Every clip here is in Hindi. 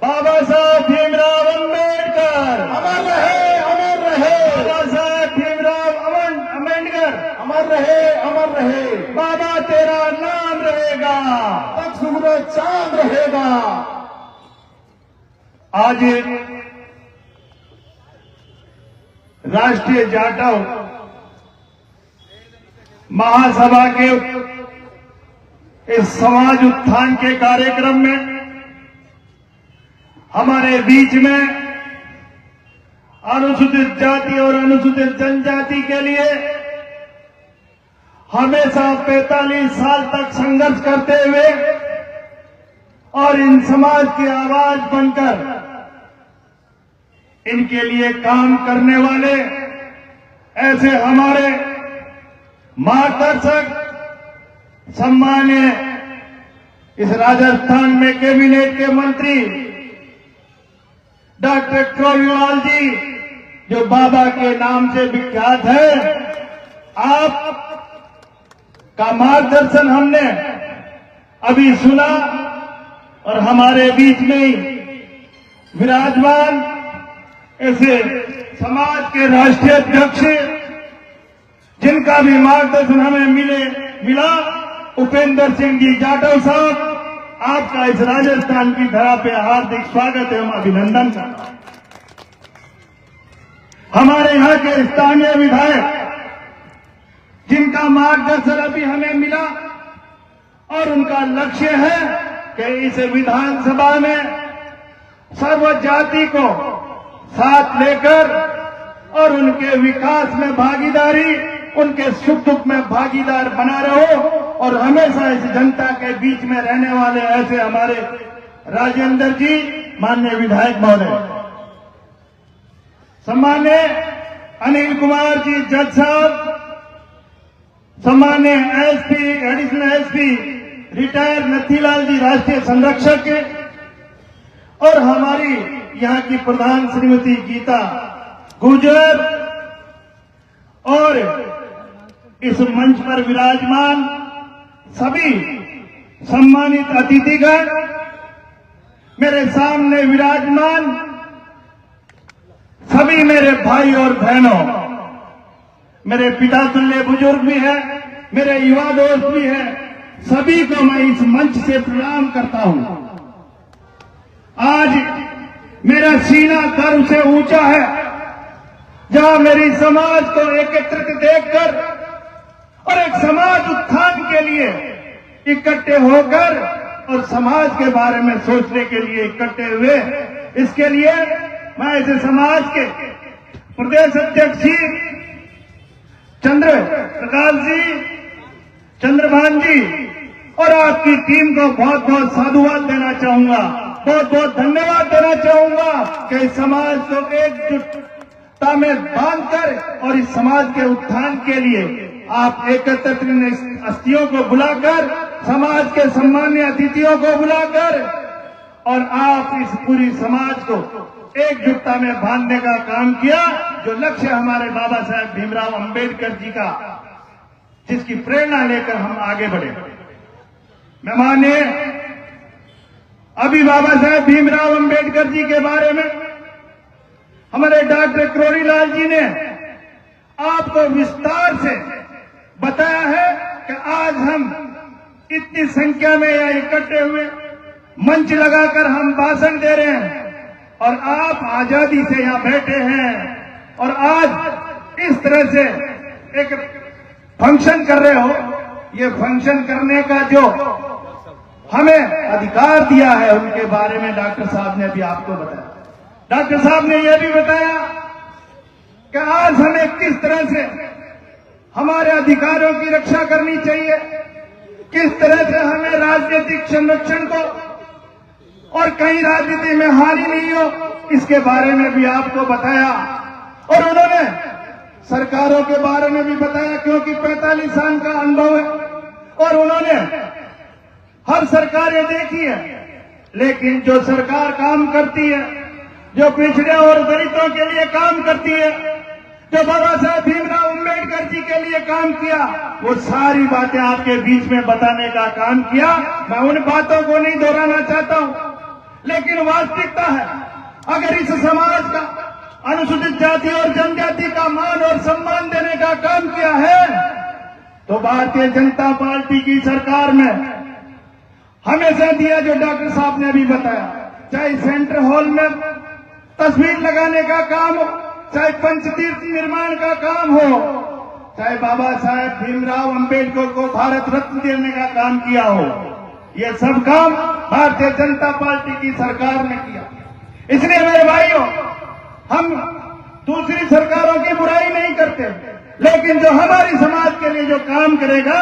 बाबा साहब भीमराव अम्बेडकर अमर रहे, अमर रहे। बाबा साहब भीमराव अम्बेडकर अमर रहे, अमर रहे। बाबा तेरा नाम रहेगा, तक सूरज चांद रहेगा। आज राष्ट्रीय जाटव महासभा के इस समाज उत्थान के कार्यक्रम में हमारे बीच में अनुसूचित जाति और अनुसूचित जनजाति के लिए हमेशा 45 साल तक संघर्ष करते हुए और इन समाज की आवाज बनकर इनके लिए काम करने वाले ऐसे हमारे मार्गदर्शक सम्मान्य इस राजस्थान में कैबिनेट के मंत्री डॉक्टर क्रोलीलाल जी, जो बाबा के नाम से विख्यात है, आप का मार्गदर्शन हमने अभी सुना और हमारे बीच में ही विराजमान ऐसे समाज के राष्ट्रीय अध्यक्ष जिनका भी मार्गदर्शन हमें मिला, उपेंद्र सिंह जी जाटव साहब, आपका इस राजस्थान की धरा पे हार्दिक स्वागत एवं अभिनंदन करता हूं। हमारे यहाँ के स्थानीय विधायक जिनका मार्गदर्शन अभी हमें मिला और उनका लक्ष्य है कि इस विधानसभा में सर्व जाति को साथ लेकर और उनके विकास में भागीदारी, उनके सुख दुख में भागीदार बना रहो और हमेशा इस जनता के बीच में रहने वाले ऐसे हमारे राजेंद्र जी, माननीय विधायक महोदय, सम्मान्य अनिल कुमार जी जज साहब, सम्मान्य एसपी, एडिशनल एसपी रिटायर्ड नथीलाल जी राष्ट्रीय संरक्षक, और हमारी यहाँ की प्रधान श्रीमती गीता गुर्जर, और इस मंच पर विराजमान सभी सम्मानित अतिथिगण, मेरे सामने विराजमान सभी मेरे भाई और बहनों, मेरे पिता तुल्य बुजुर्ग भी हैं, मेरे युवा दोस्त भी हैं, सभी को मैं इस मंच से प्रणाम करता हूं। आज मेरा सीना गर्व से ऊंचा है, जहां मेरी समाज को एकत्रित देखकर और एक समाज उत्थान के लिए इकट्ठे होकर और समाज के बारे में सोचने के लिए इकट्ठे हुए, इसके लिए मैं ऐसे समाज के प्रदेश अध्यक्ष जी चंद्र प्रकाश जी, चंद्रभान जी और आपकी टीम को बहुत बहुत साधुवाद देना चाहूंगा, बहुत बहुत धन्यवाद देना चाहूंगा कि इस समाज को एकजुटता में बांधकर और इस समाज के उत्थान के लिए आप एकत्रित अस्थियों को बुलाकर, समाज के सम्मान्य अतिथियों को बुलाकर और आप इस पूरी समाज को एकजुटता में बांधने का काम किया, जो लक्ष्य हमारे बाबा साहब भीमराव अम्बेडकर जी का, जिसकी प्रेरणा लेकर हम आगे बढ़े। मैं मानिए अभी बाबा साहब भीमराव अम्बेडकर जी के बारे में हमारे डॉक्टर क्रोलीलाल जी ने आपको विस्तार से बताया है कि आज हम इतनी संख्या में यहाँ इकट्ठे हुए, मंच लगाकर हम भाषण दे रहे हैं और आप आजादी से यहाँ बैठे हैं और आज इस तरह से एक फंक्शन कर रहे हो। ये फंक्शन करने का जो हमें अधिकार दिया है, उनके बारे में डॉक्टर साहब ने भी आपको बताया। डॉक्टर साहब ने यह भी बताया कि आज हमें किस तरह से हमारे अधिकारों की रक्षा करनी चाहिए, किस तरह से हमें राजनीतिक संरक्षण को और कहीं राजनीति में हानि नहीं हो, इसके बारे में भी आपको बताया। और उन्होंने सरकारों के बारे में भी बताया, क्योंकि 45 साल का अनुभव है और उन्होंने हर सरकारें देखी है, लेकिन जो सरकार काम करती है, जो पिछड़े और दलितों के लिए काम करती है, जो बाबा साहब भीमराव अम्बेडकर जी के लिए काम किया, वो सारी बातें आपके बीच में बताने का काम किया। मैं उन बातों को नहीं दोहराना चाहता हूं, लेकिन वास्तविकता है, अगर इस समाज का अनुसूचित जाति और जनजाति का मान और सम्मान देने का काम किया है, तो भारतीय जनता पार्टी की सरकार में हमेशा दिया, जो डॉक्टर साहब ने अभी बताया, चाहे सेंट्रल हॉल में तस्वीर लगाने का काम हो, चाहे पंचतीर्थ निर्माण का काम हो, चाहे बाबा साहेब भीमराव अम्बेडकर को भारत रत्न देने का काम किया हो, ये सब काम भारतीय जनता पार्टी की सरकार ने किया। इसलिए मेरे भाइयों, हम दूसरी सरकारों की बुराई नहीं करते, लेकिन जो हमारी समाज के लिए जो काम करेगा,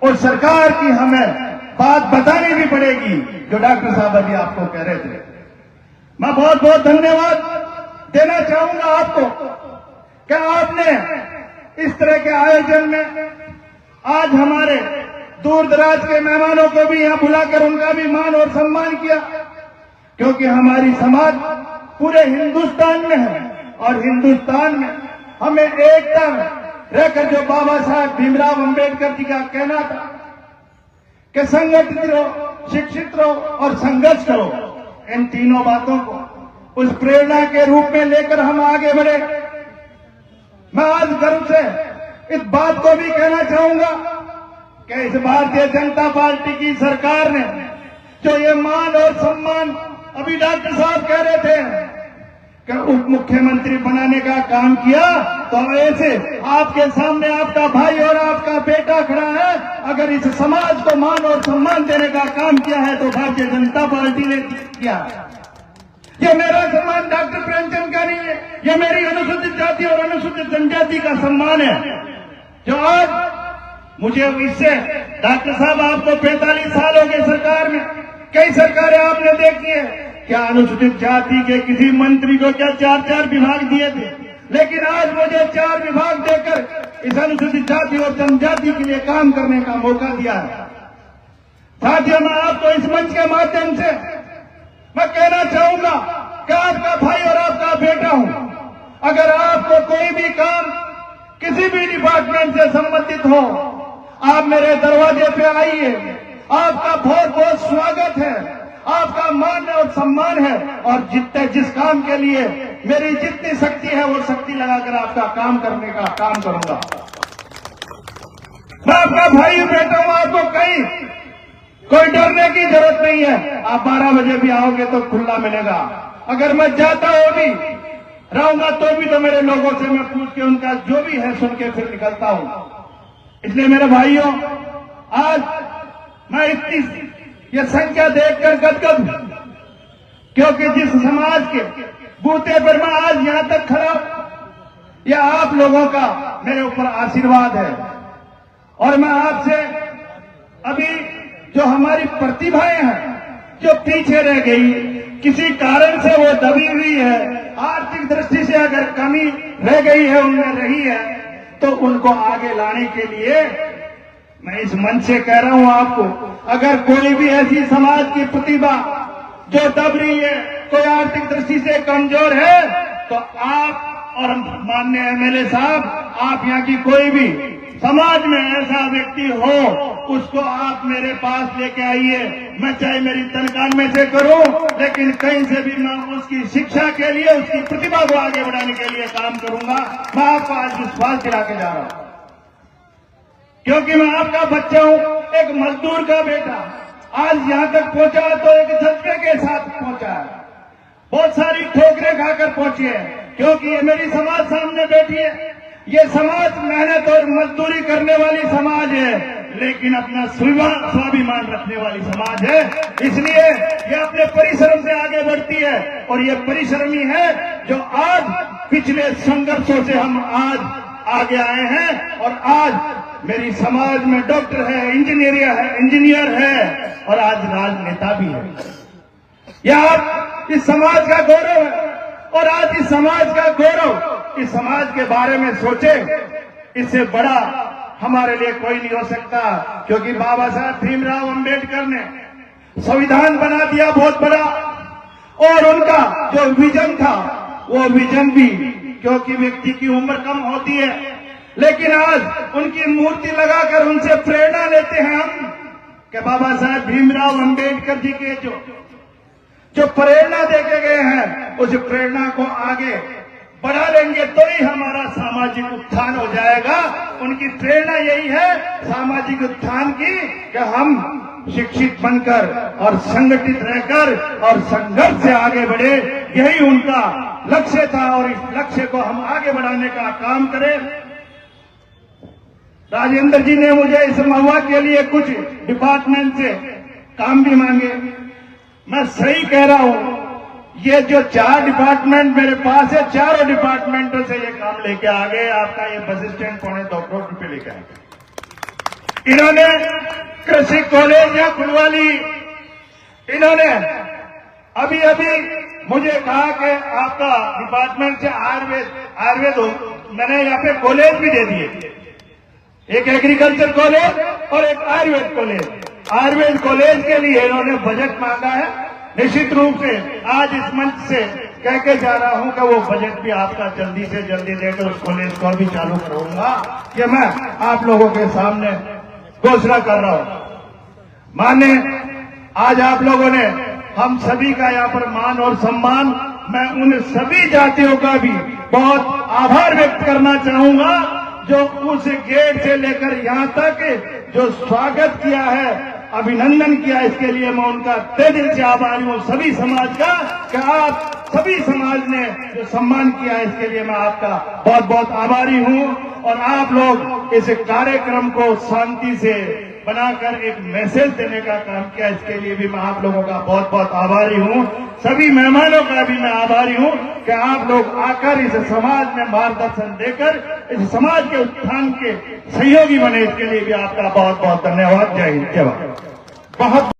उस सरकार की हमें बात बतानी भी पड़ेगी, जो डॉक्टर साहब अभी आपको कह रहे थे। मैं बहुत बहुत धन्यवाद देना चाहूंगा आपको, क्या आपने इस तरह के आयोजन में आज हमारे दूर दराज के मेहमानों को भी यहां बुलाकर उनका भी मान और सम्मान किया, क्योंकि हमारी समाज पूरे हिंदुस्तान में है, और हिंदुस्तान में हमें एकता में रहकर, जो बाबा साहब भीमराव अम्बेडकर जी का कहना था कि संगठित रहो, शिक्षित रहो और संघर्ष करो, इन तीनों बातों को उस प्रेरणा के रूप में लेकर हम आगे बढ़े। मैं आज गर्व से इस बात को भी कहना चाहूंगा कि इस भारतीय जनता पार्टी की सरकार ने जो ये मान और सम्मान, अभी डॉक्टर साहब कह रहे थे कि उप मुख्यमंत्री बनाने का काम किया, तो ऐसे आपके सामने आपका भाई और आपका बेटा खड़ा है, अगर इस समाज को मान और सम्मान देने का काम किया है तो भारतीय जनता पार्टी ने किया। ये मेरा सम्मान डॉक्टर प्रेमचंद का नहीं है, ये मेरी अनुसूचित जाति और अनुसूचित जनजाति का सम्मान है, जो आज मुझे इससे, डॉक्टर साहब आपको 45 साल हो गए सरकार में, कई सरकारें आपने देखी है, क्या अनुसूचित जाति के किसी मंत्री को क्या 4-4 विभाग दिए थे, लेकिन आज मुझे 4 विभाग देकर इस अनुसूचित जाति और जनजाति के लिए काम करने का मौका दिया है। साथियों, मैं आपको इस मंच के माध्यम से मैं कहना चाहूंगा कि आपका भाई और आपका बेटा हूं। अगर आपको कोई भी काम किसी भी डिपार्टमेंट से संबंधित हो, आप मेरे दरवाजे पे आइए, आपका बहुत बहुत स्वागत है, आपका मान और सम्मान है, और जिस काम के लिए मेरी जितनी शक्ति है वो शक्ति लगाकर आपका काम करने का काम करूंगा। मैं आपका भाई बेटा हूं, आपको कहीं कोई डरने की जरूरत नहीं है। आप 12 बजे भी आओगे तो खुला मिलेगा। अगर मैं जाता हूं भी रहूंगा तो भी तो मेरे लोगों से मैं पूछ के उनका जो भी है सुन के फिर निकलता हूं। इसलिए मेरे भाइयों, आज मैं इतनी ये संख्या देखकर गदगद हूं, क्योंकि जिस समाज के बूते पर मैं आज यहां तक खड़ा, यह आप लोगों का मेरे ऊपर आशीर्वाद है। और मैं आपसे अभी जो हमारी प्रतिभाएं हैं, जो पीछे रह गई, किसी कारण से वो दबी हुई है, आर्थिक दृष्टि से अगर कमी रह गई है, उनमें रही है, तो उनको आगे लाने के लिए मैं इस मंच से कह रहा हूं आपको, अगर कोई भी ऐसी समाज की प्रतिभा जो दब रही है, कोई आर्थिक दृष्टि से कमजोर है, तो आप और माननीय एमएलए साहब, आप यहाँ की कोई भी समाज में ऐसा व्यक्ति हो, उसको आप मेरे पास लेके आइए। मैं चाहे मेरी तनख्वाह में से करूं, लेकिन कहीं से भी मैं उसकी शिक्षा के लिए, उसकी प्रतिभा को आगे बढ़ाने के लिए काम करूंगा। मैं आपको आज विश्वास दिला के जा रहा हूं, क्योंकि मैं आपका बच्चा हूं, एक मजदूर का बेटा। आज यहां तक पहुंचा तो एक जज्बे के साथ पहुंचा है, बहुत सारी ठोकरें खाकर पहुंची है, क्योंकि ये मेरी समाज सामने बैठी है। ये समाज मेहनत और मजदूरी करने वाली समाज है, लेकिन अपना स्वाभिमान रखने वाली समाज है। इसलिए ये अपने परिश्रम से आगे बढ़ती है, और ये परिश्रमी है जो आज पिछले संघर्षों से हम आज आगे आए हैं, और आज मेरी समाज में डॉक्टर है, इंजीनियर है, और आज राजनेता भी है। यह आप इस समाज का गौरव है, और आज इस समाज का गौरव, इस समाज के बारे में सोचे, इससे बड़ा हमारे लिए कोई नहीं हो सकता। क्योंकि बाबा साहब भीमराव अम्बेडकर ने संविधान बना दिया बहुत बड़ा, और उनका जो विजन था, वो विजन भी क्योंकि व्यक्ति की उम्र कम होती है, लेकिन आज उनकी मूर्ति लगाकर उनसे प्रेरणा लेते हैं हम कि बाबा साहब भीमराव अंबेडकर जी के जो प्रेरणा देके गए हैं, उस प्रेरणा को आगे बढ़ा लेंगे तो ही हमारा सामाजिक उत्थान हो जाएगा। उनकी प्रेरणा यही है सामाजिक उत्थान की कि हम शिक्षित बनकर और संगठित रहकर और संघर्ष से आगे बढ़े, यही उनका लक्ष्य था और इस लक्ष्य को हम आगे बढ़ाने का काम करें। राजेंद्र जी ने मुझे इस महुआ के लिए कुछ डिपार्टमेंट से काम भी मांगे। मैं सही कह रहा हूं, ये जो 4 डिपार्टमेंट मेरे पास है, चारों डिपार्टमेंटों से ये काम लेके आ गए। आपका ये बस स्टैंड 2.25 करोड़ रुपए लेके आ गए। इन्होंने कृषि कॉलेज या खुलवा ली। इन्होंने अभी मुझे कहा कि आपका डिपार्टमेंट से आयुर्वेद हो, मैंने यहाँ पे कॉलेज भी दे दिए, एक एग्रीकल्चर कॉलेज और एक आयुर्वेद कॉलेज। आयुर्वेद कॉलेज के लिए इन्होंने बजट मांगा है। निश्चित रूप से आज इस मंच से कह के जा रहा हूं कि वो बजट भी आपका जल्दी से जल्दी देकर उस कॉलेज को भी चालू करूंगा, ये मैं आप लोगों के सामने घोषणा कर रहा हूं। माने आज आप लोगों ने हम सभी का यहाँ पर मान और सम्मान, मैं उन सभी जातियों का भी बहुत आभार व्यक्त करना चाहूंगा जो उस गेट से लेकर यहाँ तक जो स्वागत किया है, अभिनंदन किया, इसके लिए मैं उनका तहे दिल से आभारी हूँ सभी समाज का कि आप सभी समाज ने जो सम्मान किया, इसके लिए मैं आपका बहुत बहुत आभारी हूँ। और आप लोग इस कार्यक्रम को शांति से बनाकर एक मैसेज देने का काम किया, इसके लिए भी मैं आप लोगों का बहुत बहुत आभारी हूँ। सभी मेहमानों का भी मैं आभारी हूँ कि आप लोग आकर इस समाज में मार्गदर्शन देकर इस समाज के उत्थान के सहयोगी बने, इसके लिए भी आपका बहुत बहुत धन्यवाद। जय हिंद, जय भारत। बहुत